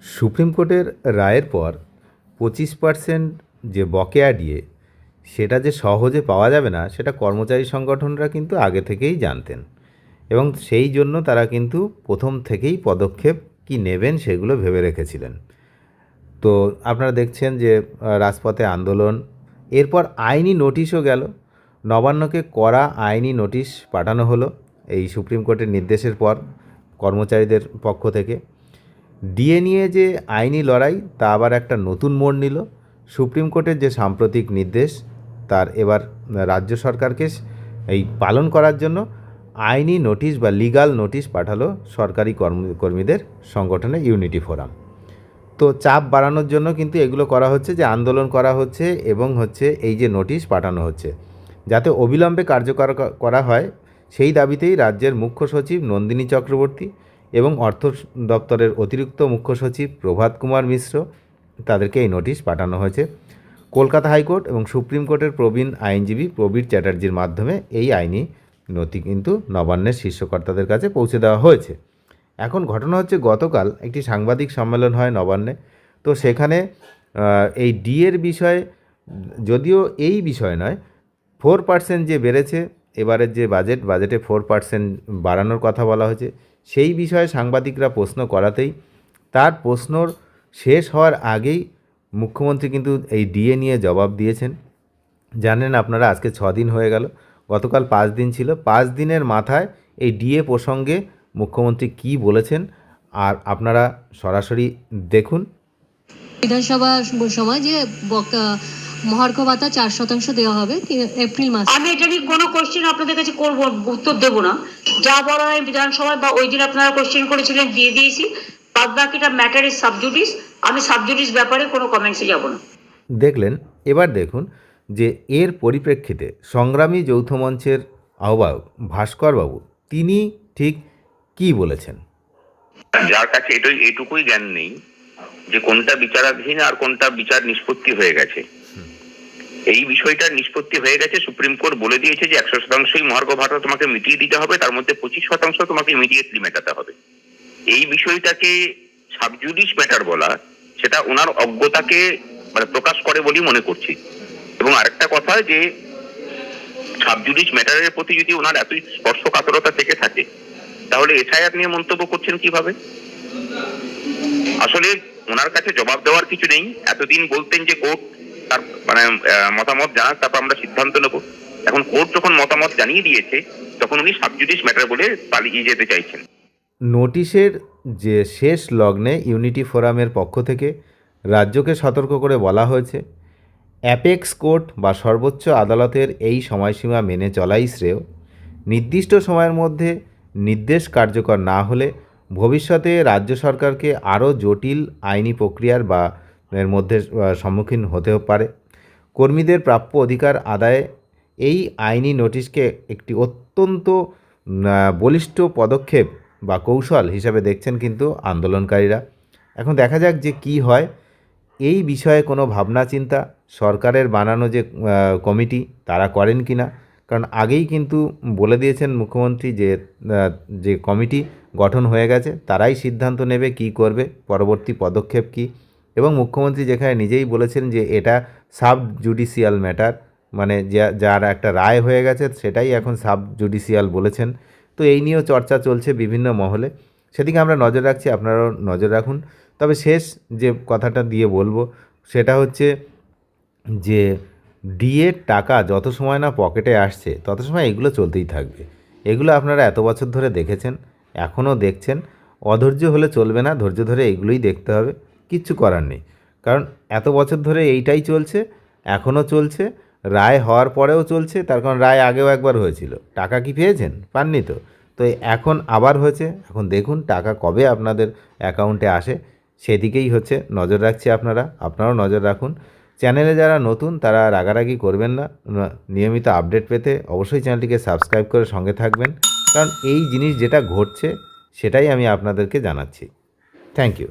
Supreme কোর্টের রায়ের পর 25% যে বকেয়া ডিএ সেটা যে সহজে পাওয়া যাবে না সেটা কর্মচারী সংগঠনরা কিন্তু আগে থেকেই জানতেন এবং সেই জন্য তারা কিন্তু প্রথম থেকেই পদক্ষেপ কি নেবেন সেগুলো ভেবে রেখেছিলেন। তো আপনারা দেখছেন যে রাজপথে আন্দোলন, এরপর আইনি নোটিশও গেল, নবান্নকে কড়া আইনি নোটিশ পাঠানো হলো এই সুপ্রিম কোর্টের নির্দেশের পর কর্মচারীদের পক্ষ থেকে। ডিএ নিয়ে যে আইনি লড়াই তা আবার একটা নতুন মোড় নিল। সুপ্রিম কোর্টের যে সাম্প্রতিক নির্দেশ তার এবার রাজ্য সরকারকে এই পালন করার জন্য আইনি নোটিশ বা লিগাল নোটিশ পাঠালো সরকারি কর্মীদের সংগঠনে ইউনিটি ফোরাম। তো চাপ বাড়ানোর জন্য কিন্তু এগুলো করা হচ্ছে, যে আন্দোলন করা হচ্ছে এবং এই যে নোটিশ পাঠানো হচ্ছে যাতে অবিলম্বে কার্যকর করা হয়, সেই দাবিতেই রাজ্যের মুখ্য সচিব নন্দিনী চক্রবর্তী এবং অর্থ দপ্তরের অতিরিক্ত মুখ্য সচিব প্রভাত কুমার মিশ্র তাদেরকে এই নোটিশ পাঠানো হয়েছে। কলকাতা হাইকোর্ট এবং সুপ্রিম কোর্টের প্রবীণ আইনজীবী প্রবীর চ্যাটার্জির মাধ্যমে এই আইনি নথি কিন্তু নবান্নের শীর্ষকর্তাদের কাছে পৌঁছে দেওয়া হয়েছে। এখন ঘটনা হচ্ছে, গতকাল একটি সাংবাদিক সম্মেলন হয় নবান্নে। তো সেখানে এই ডিএর বিষয়ে, যদিও এই বিষয় নয়, 4% যে বেড়েছে এবারের যে বাজেটে 4% বাড়ানোর কথা বলা হয়েছে, সেই বিষয়ে সাংবাদিকরা প্রশ্ন করাতেই তার প্রশ্নর শেষ হওয়ার আগেই মুখ্যমন্ত্রী কিন্তু এই ডিএ নিয়ে জবাব দিয়েছেন। জানেন আপনারা, আজকে 6 দিন হয়ে গেল, গতকাল 5 দিন ছিল। 5 দিনের মাথায় এই ডিএ প্রসঙ্গে মুখ্যমন্ত্রী কি বলেছেন আর আপনারা সরাসরি দেখুন। বিধানসভার সময় যে মহার্ঘ ভাতা 4% দেওয়া হবে এপ্রিল মাসে, আমি এটা নিয়ে কোনো কোশ্চেন আপনাদের কাছে করব, উত্তর দেব না। যা বলা হয় বিধানসভায় বা ওই দিন আপনারা কোশ্চেন করেছিলেন দিয়ে দিয়েছি, বাদ বাকিটা ম্যাটার ইজ সাবজুডিস। আমি সাবজুডিস ব্যাপারে কোনো কমেন্টসে যাব না। দেখলেন, এবার দেখুন যে এর পরিপ্রেক্ষিতে সংগ্রামী যৌথ মঞ্চের আহ্বায়ক ভাস্কর বাবু তিনি ঠিক কি বলেছেন। যার কাছে এটুকুই জ্ঞান নেই যে কোনটা বিচারাধীন আর কোনটা বিচার নিষ্পত্তি হয়ে গেছে, এই বিষয়টার নিষ্পত্তি হয়ে গেছে। সুপ্রিম কোর্ট বলে দিয়েছে যে 100%ই মহার্ঘ ভাতা তোমাকে মিটিয়ে দিতে হবে, তার মধ্যে 25% তোমাকে ইমিডিয়েটলি মেটাতে হবে। এই বিষয়টাকে সাবজুডিস ম্যাটার বলা, সেটা ওনার অজ্ঞতাকে প্রকাশ করে বলেই মনে করছি। এবং আরেকটা কথা, যে সাবজুডিস ম্যাটারের প্রতি যদি ওনার এতই স্পর্শকাতরতা থেকে থাকে, তাহলে এসআইআর নিয়ে মন্তব্য করছেন কিভাবে? আসলে ওনার কাছে জবাব দেওয়ার কিছু নেই। এতদিন বলতেন যে কোর্ট তার মতামত জানাক, তারপর আমরা সিদ্ধান্ত নেব। এখন কোর্ট যখন মতামত জানিয়ে দিয়েছে, তখন উনি সাবজুডিস ম্যাটার বলে পালিয়ে যেতে চাইছেন। নোটিশের যে শেষ লগ্নে ইউনিটি ফোরামের পক্ষ থেকে রাজ্যকে সতর্ক করে বলা হয়েছে, অ্যাপেক্স কোর্ট বা সর্বোচ্চ আদালতের এই সময়সীমা মেনে চলাই শ্রেয়। নির্দিষ্ট সময়ের মধ্যে নির্দেশ কার্যকর না হলে ভবিষ্যতে রাজ্য সরকারকে আরও জটিল আইনি প্রক্রিয়ার বা এর মধ্যে সম্মুখীন হতে পারে। কর্মীদের প্রাপ্য অধিকার আদায়ে এই আইনি নোটিশকে একটি অত্যন্ত বলিষ্ঠ পদক্ষেপ বা কৌশল হিসাবে দেখছেন কিন্তু আন্দোলনকারীরা। এখন দেখা যাক যে কি হয়। এই বিষয়ে কোনো ভাবনা চিন্তা সরকারের বানানো যে কমিটি তারা করেন কি না, কারণ আগেই কিন্তু বলে দিয়েছেন মুখ্যমন্ত্রী যে কমিটি গঠন হয়ে গেছে, তারাই সিদ্ধান্ত নেবে কি করবে, পরবর্তী পদক্ষেপ কি। এবং মুখ্যমন্ত্রী যেখানে নিজেই বলেছেন যে এটা সাব জুডিশিয়াল ম্যাটার, মানে যার একটা রায় হয়ে গেছে সেটাই এখন সাব জুডিশিয়াল বলেছেন। তো এই নিয়েও চর্চা চলছে বিভিন্ন মহলে, সেদিকে আমরা নজর রাখছি, আপনারাও নজর রাখুন। তবে শেষ যে কথাটা দিয়ে বলবো সেটা হচ্ছে যে ডিএর টাকা যত সময় না পকেটে আসছে তত সময় এগুলো চলতেই থাকবে। এগুলো আপনারা এত বছর ধরে দেখেছেন, এখনও দেখছেন। অধৈর্য হলে চলবে না, ধৈর্য ধরে এইগুলোই দেখতে হবে, কিচ্ছু করার নেই। কারণ এত বছর ধরে এইটাই চলছে, এখনও চলছে, রায় হওয়ার পরেও চলছে। তার কারণ রায় আগেও একবার হয়েছিল, টাকা কি পেয়েছেন? পাননি তো। তো এখন আবার হয়েছে, এখন দেখুন টাকা কবে আপনাদের অ্যাকাউন্টে আসে, সেদিকেই নজর রাখছি। আপনারাও নজর রাখুন। চ্যানেলে যারা নতুন তারা রাগারাগি করবেন না, নিয়মিত আপডেট পেতে অবশ্যই চ্যানেলটিকে সাবস্ক্রাইব করে সঙ্গে থাকবেন, কারণ এই জিনিস যেটা ঘটছে সেটাই আমি আপনাদেরকে জানাচ্ছি। Thank you.